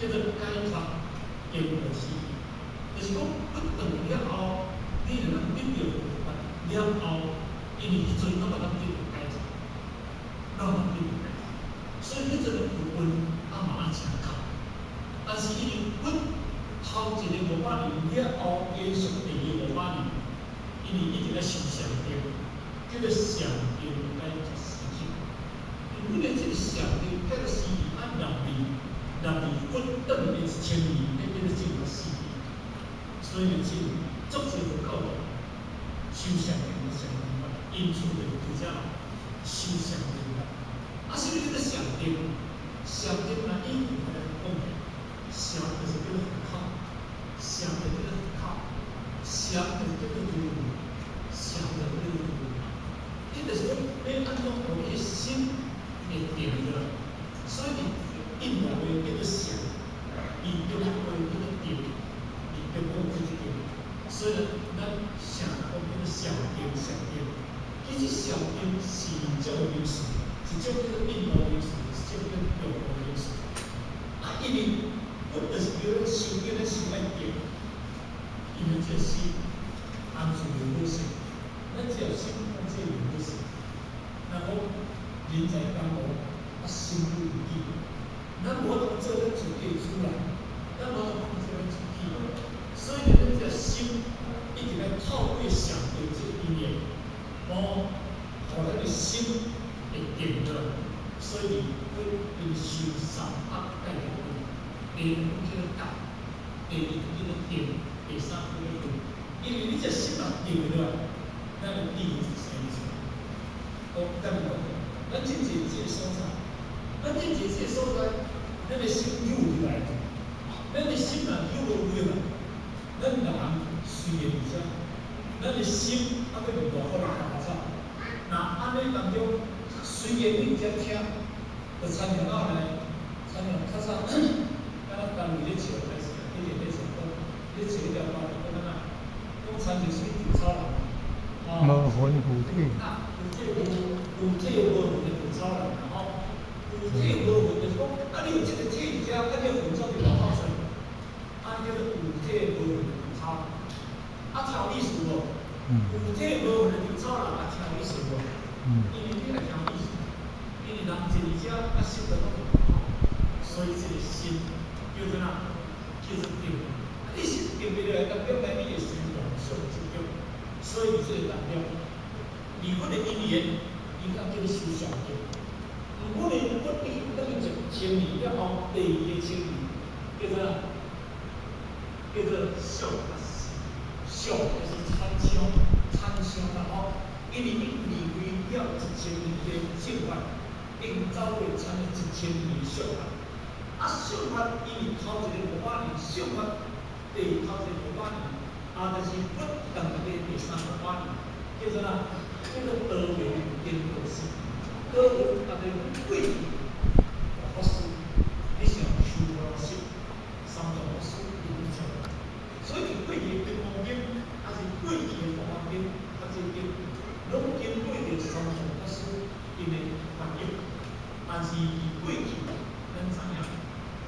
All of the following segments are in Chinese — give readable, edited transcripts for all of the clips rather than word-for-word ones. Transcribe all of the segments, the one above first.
叫做改革建国时期，就是讲不断了后，了后，因为迄阵拢把咱变改造，拢把变改造，所以迄阵的余温嘛真高。但是因为阮头一个500年了后，继续第二500年，因为一直在受上帝，叫做上帝改造时期。因为阮的这个上帝改造时期按6年分等于1000年，那变做进入4年。所以呢，这足侪有教导受上帝的上帝法，因此就叫做受上帝法。什么叫做上帝？上帝嘛，英语来讲，上就是叫做很靠，上就叫做很靠，上就是叫做如，上就叫做如。这就是讲，要按照我们的心来定的，所以印度话叫做上，伊中国话叫做定，伊中国叫做定。所以呢，咱上讲叫做上定上定，其实上定是2种元素，一种叫做印度元素，一种叫做中国元素。因为我就是叫咱受叫咱受爱定，因为这是按住有好势，咱只要心按这有好势，然后人在江湖，心不如意，咱无通做咱自己的主人，咱无通做咱自己的，所以咱只要心一直来透过上帝这一面，互咱的心会定落来，所以会受三恶改变。第2叫做改，第2叫做定，第3叫做分。因为你这心嘛定落来，咱的定是生出来。咱们讲，咱真济这个所在，咱真济这个所在，咱的心有入来，咱的心嘛有无入来，咱人随缘而生，咱的心还佫袂大好来打造。那安尼当中，随缘你只听，就参详到来，参详较早。单位咧找开始，一直咧找讲，咧找一条路，讲哪？讲参像什么稻草人，无魂附体。有这无魂的稻草人，有这无魂就是讲，你有这个体者，你个魂走就往后出，叫做有这无魂的稻草人。听有意思无？有这无魂的稻草人听有意思无？因为你来听有意思，因为人一者心得拢唔好，所以这个心。叫做哪？叫做定。你心定不落来，代表来你的心妄想之中，所以这个代表，离婚的因缘，应该叫做受上帝。如果你等于1000年了后，第2个1000年，叫做哪？叫做上法师，上就是参详然后，因为你离开了1000年的正法，应走过参了1000年的上法。上法因为头一个500年，上法头一个500年，就是不等于第3个500年，叫做哪？叫做道明颠倒师。道明就是过去法师，你像修法师、三藏法师都有做，所以过去的天王经，还是过去的佛法经，这经，拢经过着三藏法师因的翻译，但是过去咱知影。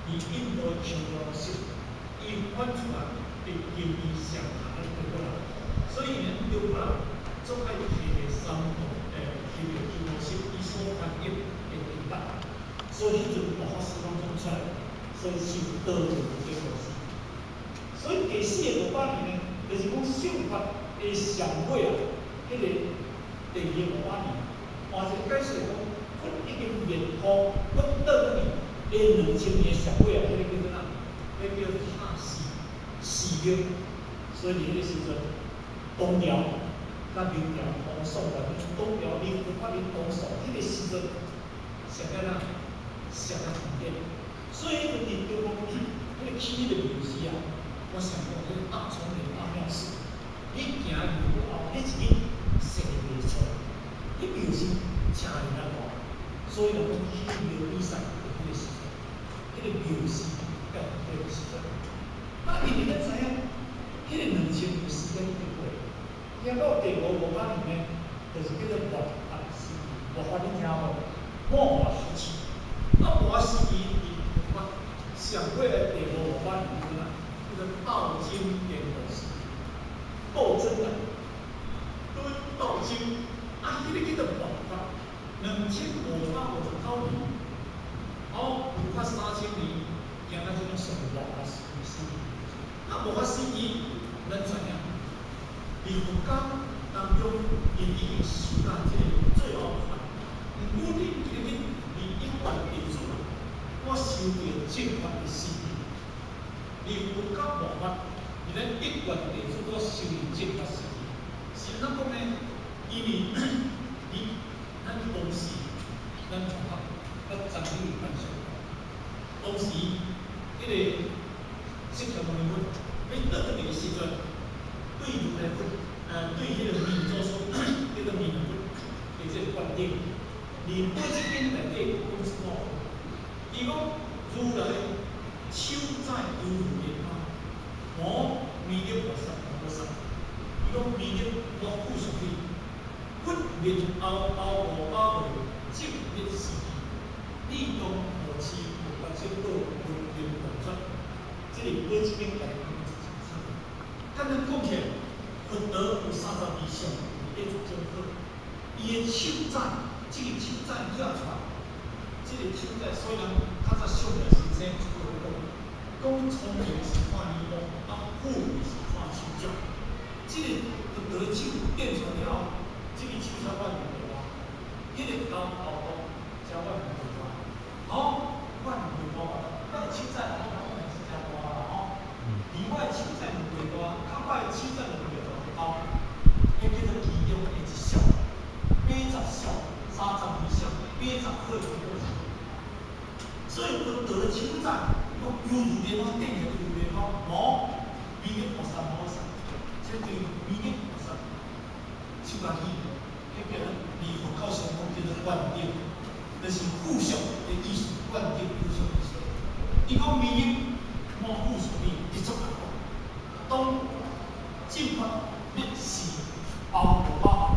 伊印度修法师，伊翻出来的经义上下的中国人，所以呢，中国人总爱摕个三藏摕个修法师伊所翻译的经典，所以迄阵佛法师拢做出来，所以是道明颠倒师。所以第4个500年呢，就是讲上法的上尾迄个第2个500年，换一个解释讲，阮已经灭苦，阮倒去。2000年上尾迄个叫做哪？迄个叫做塔寺庙，所以迄个时阵，东辽、甲明朝、唐宋的东辽、明发明唐宋，迄个时阵上个哪？上个重点。所以迄阵研究讲，迄个起的庙寺啊，我想讲迄个大聪明大妙事，你行入后，你一日生袂出来，迄庙寺真难看，所以就讲起庙比赛迄个时阵。迄个庙寺到迄个时阵，因为咱知影，迄个2000年时间已经过，然后第5、500年呢，就是叫做末法时期。末法你听无？末法时期。末法时期上过来第5、500年叫哪？叫做道经颠倒时期。斗争啊， 2559年，好5发3000年，行到这种上末法时期。那末法时期，咱知影，离佛教当中，因已经受到这个最后法。毋过你今日离一万年数，我受到正法的时期，离佛教末法，伫咱1万年数我受到正法时期，是安怎讲呢？因为咱当时，咱从学咱曾经有分享，当时迄个释迦牟尼佛要倒转个时阵，对如来佛，对迄个弥陀所，迄个弥陀佛的这个观点，连每一间内底讲什么？伊讲如来手在犹如莲花，无弥勒菩萨无菩萨，伊讲弥勒无附属体。佛面后无正灭时期，你当无持无法正道文明文出，这里每一间内容是真差。咱讲起来，佛陀有32相，一种真好。伊的手掌，这个手掌压出来，这个手掌虽然较早上的是这讲聪明是看耳目，富是看手脚。这个佛陀的手变出了后。这个手才万能的话，迄个高度才万能的话，好，万能的话，咱手在好，咱是真大啦吼。另外手在两倍大，较歹手在两倍大高，迄叫做其中的一项，80项、32项、80好几个。所以佛陀的手在，犹如莲花，定犹如莲花，无弥勒菩萨无啥，这对弥勒菩萨手来起。迄个离佛教上讲叫做灌顶，就是附属的意思，灌顶附属意思。伊讲弥勒无附属力，一足难讲。当正法灭世，后无法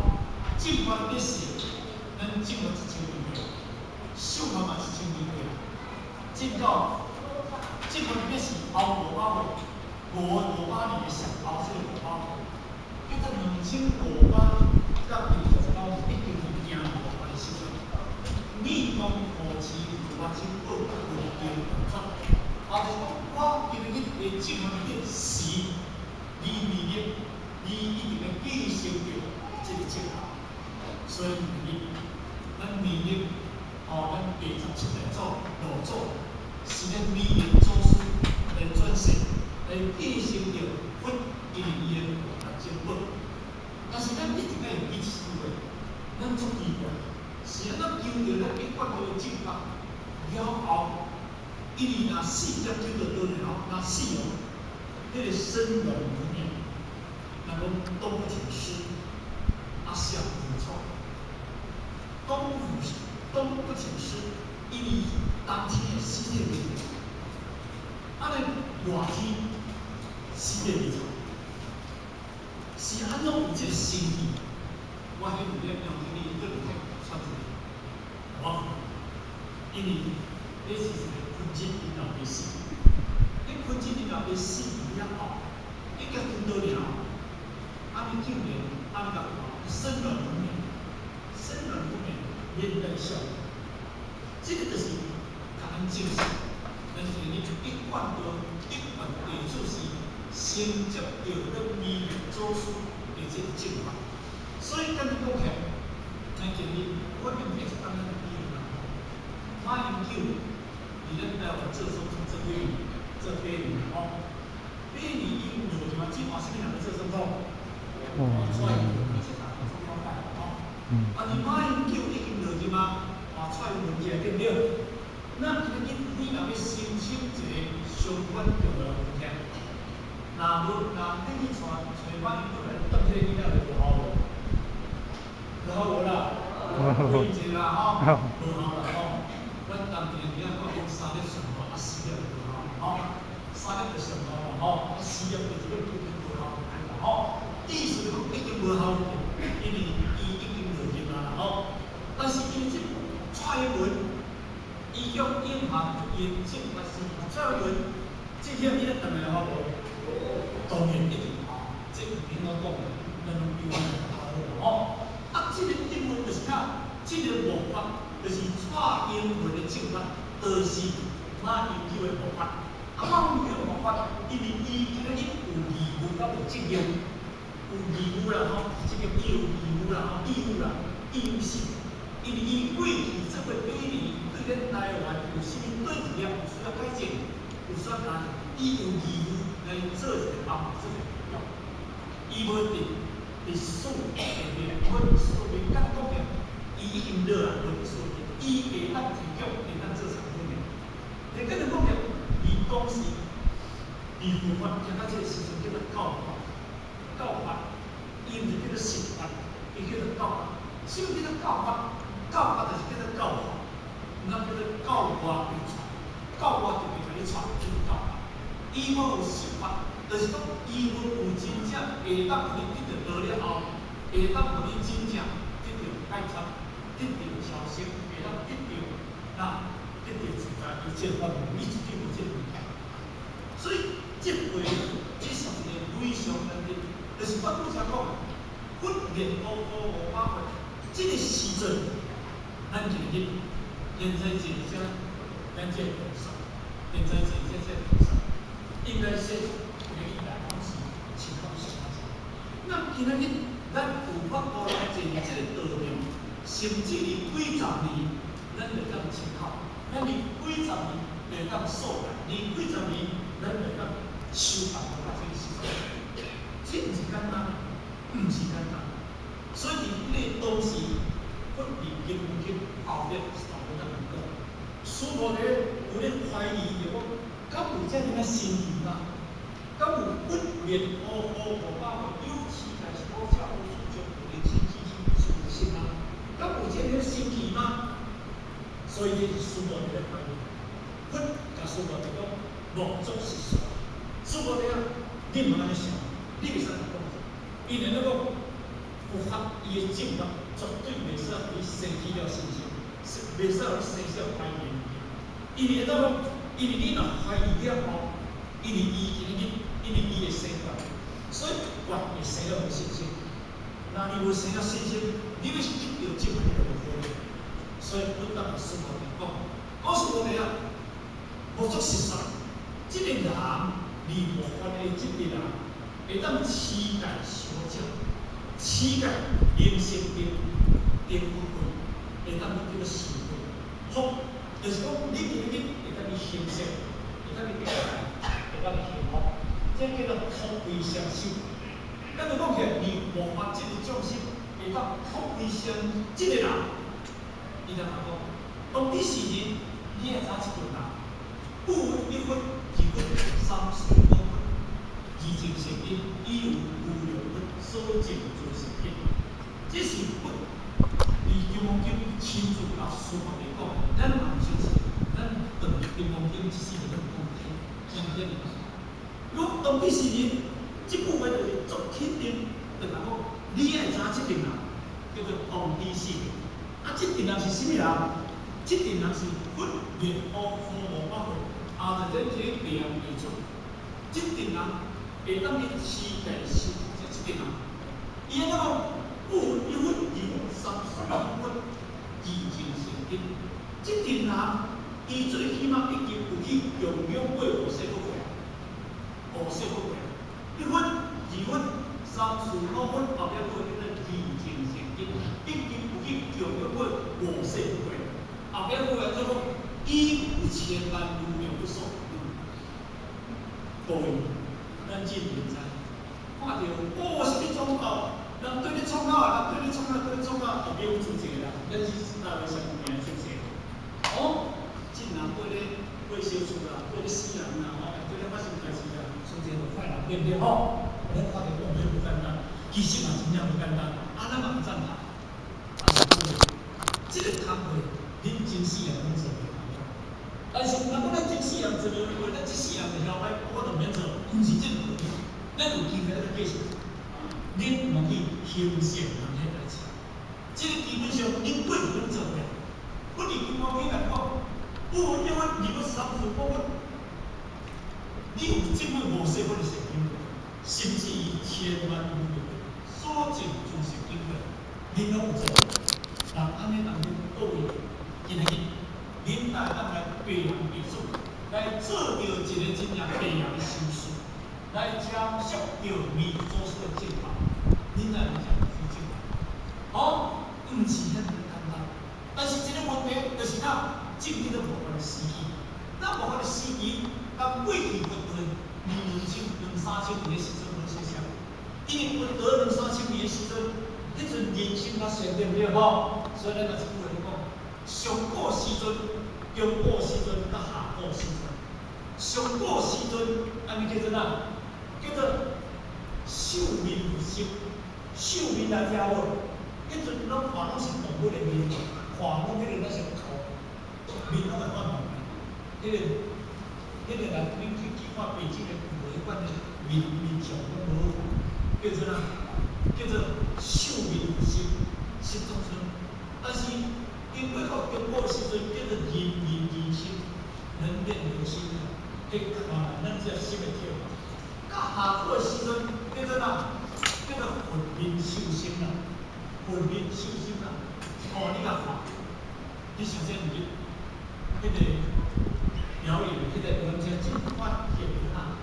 正法灭世，咱正法1000年过，修法嘛1000年过。正到正法灭世后无法500年的上后是500年，叫做2500。到第59年一定会行无法的时阵，你当护持佛法经报文明文出，也就是讲我今日的正法灭时，你弥勒，你一定要继承着这个正法。所以咱弥勒，咱87代祖老祖，是咱弥勒祖师来转世，来继承着佛因伊的佛法经报。但是咱一直要有彼此思维，咱足奇怪，是咱求着咱一贯的正法了后，因为若死才求得到了，若死哦，迄个身软无面，那讲东不请师，西不错，东不请师，因为当天的死体未了，热天死体未了。是安怎有这个心意？我迄有咧用这个个体传出来，我因为这是一个坤金因老爸死，你坤金因老爸死了后，你甲遇到了，尼救人，尼甲身软不免，身软不免，面带笑容。这个就是感恩精神，但是你一贯地就是承接着咱弥勒祖师的这个正法，所以咱讲起来，咱建议我们也是当咱的比喻啦。马英九伫咱台湾做总统做8年，吼，8年已经落去嘛，即换啥物人做总统？蔡英文你是大家所了解吼。啊，你马英九已经落去嘛，蔡英文起来对不对？那你若要申请一个相关重要文件，若你去马英九来当迄个囡仔就无效无？无效无啦？规则啦吼，无效啦吼。阮当年囝讲3粒上好，4粒无效吼，3粒就上好啦吼，4粒就基本无效啦吼。意思讲已经无效，因为伊已经落任啦吼。但是因这蔡英文，伊用英行严正法师，蔡英文这项你咧当然好无？当然一定好，这个平常讲，咱拢比我们好吼。啊，这个英文就是啥？这个无法到有责任，有义务啦吼，这个伊有义务啦吼，义务啦，义务性，因为伊过去这个几年对咱台湾有啥物对治有需要改进，有需要改进，伊有义务来做一个帮助的目标，伊无伫数下面，无数面讲讲的，伊已经落来无数面，伊会当提供，会当做长远的。你跟着讲的，伊当时。义务法听到这个时阵叫做教法，教法，伊毋是叫做刑法，伊叫做教法。什么叫做教法？教法就是叫做教化，毋通叫做教化被传，教化就被甲你传，就是教法。伊无有刑法，就是讲伊无有真正会当互你得到道了后，会当互你真正得到改善，得到消息，会当得到得到自家有这方面，你一定有这问题。所以。这回这是一个非常难的，就是我拄则讲的，训练500回，这个时阵，咱今日现在这些咱这同事，现在这同事，应该是一个方式情况是啥子？那今日咱有法度来建立这个道路，甚至于几十年，咱就当参考，咱伫几十年就当数来，伫几十年咱就当。修法的话，这个时阵，这毋是简单，毋是简单。所以迄个当时，我伫经济后面是同我们讲，许多人有咧怀疑着讲，敢有遮尔啊神奇吗？敢有训练500个有期待是高价高数就有神奇是有信吗？敢有遮尔神奇吗？所以这是许多人咧怀疑，阮甲许多人讲，莫作是说。所以咧，你莫安尼想，你袂使讲，因为那个佛法伊的正法绝对袂使互你生起了信心，袂使互你生起了怀疑。因为那个，因为你若怀疑了后，因为伊今日，因为伊会生法，所以越会生了无信心。那你无生了信心，你要是得到正法，你就无可能。所以我当师傅嚟讲，告诉我哋啊，无作实实，这个人。离无法的这个人，会当乞丐小者，乞丐人生顶不会，会当叫做实惠。福就是讲你今日会当去享受，会当去会当去幸福，这叫做福慧双修。咱就讲起来，离无法这个众生，会当福慧双这个人，伊就讲，当第四年，你会查一个人，不一分。2分35分，二正成因，以有无量分所证做成因。这是佛以金刚经亲自甲师父来讲，咱嘛毋相信，咱当金刚经一世就讲听，听见哩。如果当第四年，这部分就是做肯定，就讲你爱查这个人，叫做当第四年。啊，这个人是什么人？这个人是佛念500回。啊，在咱这个病为主，这个人会当去乞丐修这个人，伊安怎讲？不1分2分3分2正成因。这个人，伊最起码已经有去用过50世福过，50世福过，1分2分3分5分后壁做叫做二正成因，已经有去用过50世福过，后壁过来做讲。以无千万无量不受各位，咱这人才看到什么宗教，人对你宗教啊，人对你宗教，对你宗教，后面有主席啦，咱是大为什么名主席？哦，这人过咧过小厝啦，过咧死人啦，吼，过咧发生代志啦，出这就快啦，对不对？吼，咱看到讲这不简单，其实嘛真正不简单，咱嘛不赞同。这个摊位，恁真死人拢做。但是，若讲咱真世人做了，因为咱这世人就晓歹，我就免做，毋是这个问题。咱有机会咱继续，恁莫去轻视人迄代志。这个基本上恁过去拢做的，我伫金刚经来讲，不1分2分3分5分，你有这么50分的成因，甚至于千万无量所证诸成因的，恁拢有做。人安尼人各位，今日。恁大当来培养艺术，来做着一个真正培养的心思。来将属着民做出的进化，恁来讲是进化，好，唔是很简单。但是这个问题就是哪，政治都无法的时机，咱无法的时机，甲过去不断2、3千年的时阵无相像，因为不断2、3千年的时阵，迄阵人心较善对不对吼？所以咱就是有人讲，上古时阵、中古时阵、甲下古时阵。上古时阵，安尼叫做哪？叫做兽面如兽，兽面来听无？迄阵拢看拢是动物的面，看拢迄个那是头，面拢会发毛。迄个人恁去看北京的古文馆的面相拢无好，叫做哪？叫做兽面如兽，心中村。但是经过到中古时阵，叫做人心，人面人心。迄咱只心会跳。甲下古的时阵叫做哪？叫做魂面兽心啦，魂面兽心啦。哦，你甲看，你想这毋是？迄个表演，迄个人家真发现啊，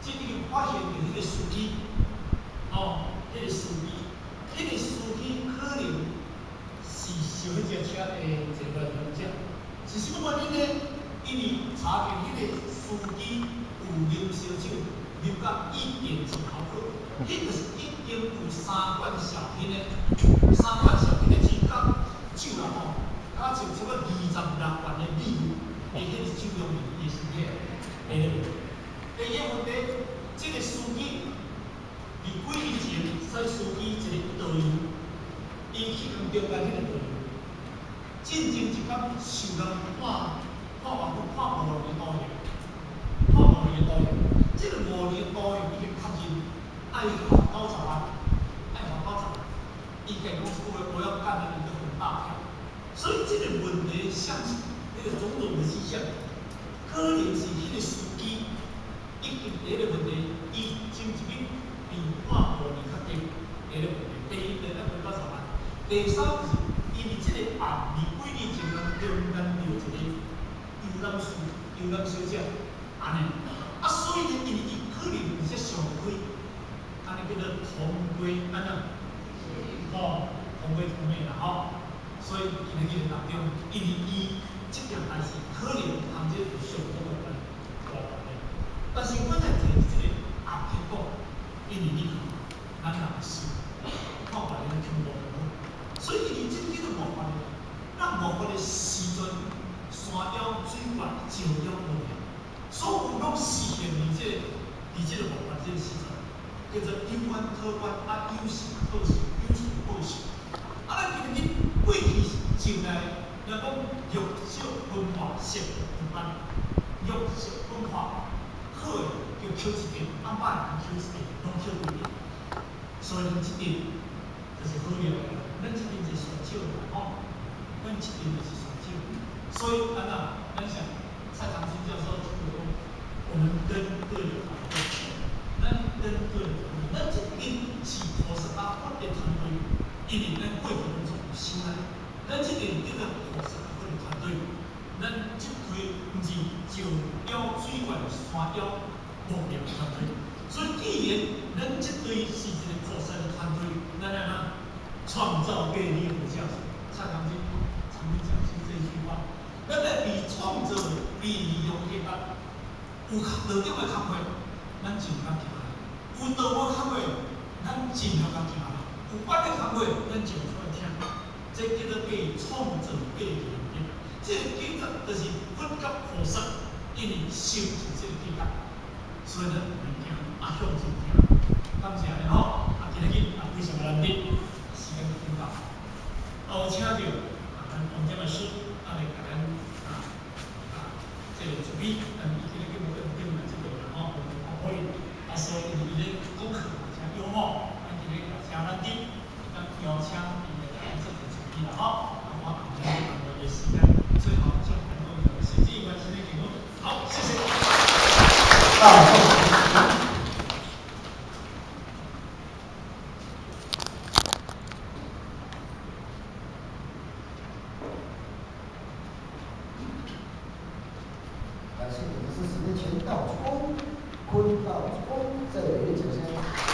真个发现着迄个司机，哦，迄个司机可能是小迄只车的一个人者，是什么原因呢？因为查见迄个司机有啉烧酒，啉到1.1毫克，迄就是已经有3罐小瓶的指甲酒啦吼，加上差不多26罐的米，迄个是酒量伊是迄个。第二个问题，这个司机伫几年前，使司机一个导游，伊去共中间迄个导游，进前一工受人判5年导游，这个5年导游已经确认爱罚90万，伊讲我要干了一个很大票，所以这个问题像是那个种种的迹象，可能是迄个司机已经第一个问题，伊前一笔被判5年较低，第一个问题，第二个要赔90万，第三就是因为这个案例几年前中间有一个游览小姐，安尼，所以呢，因为伊可能有些上规，安尼叫做同规安怎？同规啦吼，所以今日去当中，因为伊这件代志可能同这个上古有关，但是我来提这个后结果，因为你看，咱人是看法咧全部无，所以因为这个无法咧，咱无法咧时阵。山腰水管照样无量，所有拢实现伫这个无法这个时阵，叫做有冤讨冤，有事讨事，有事报事。咱今日过去就来，若讲玉石分化，石分班，玉石分化，好诶就抽一点，歹人抽一点，拢抽几点。所以咱这点就是好了，咱这点是上少啦吼，咱这点就是上少。所以，咱想蔡长青教授说，我们跟对了团队，咱这边是菩萨法的团队，因为咱过去拢做修来，咱这边叫做菩萨法的团队，咱这队唔是就腰水管山腰目标团队，所以既然咱这队是一个菩萨的团队，咱创造便利的价值，蔡长青曾经讲出这一句话。咱来比创造、比利用迄个有道德的行为，咱尽量行来；有道德行为，咱尽量行来；有法的行为，咱尽出来听。这叫做被创造、被利用。这个计划就是分cấp菩萨，因为修持这个计划，所以呢，我们听向前听。感谢你吼，今日非常难得，时间很到，有请到咱王家老师。来给咱这个主笔，今天给我们这个我们可以所以你的功课像幽默，今天像咱的，邀请你的这个主笔了我们的时间最好就能够有时间完成的节目，好，谢谢。感谢我们40年前道公坤到公，这里首先。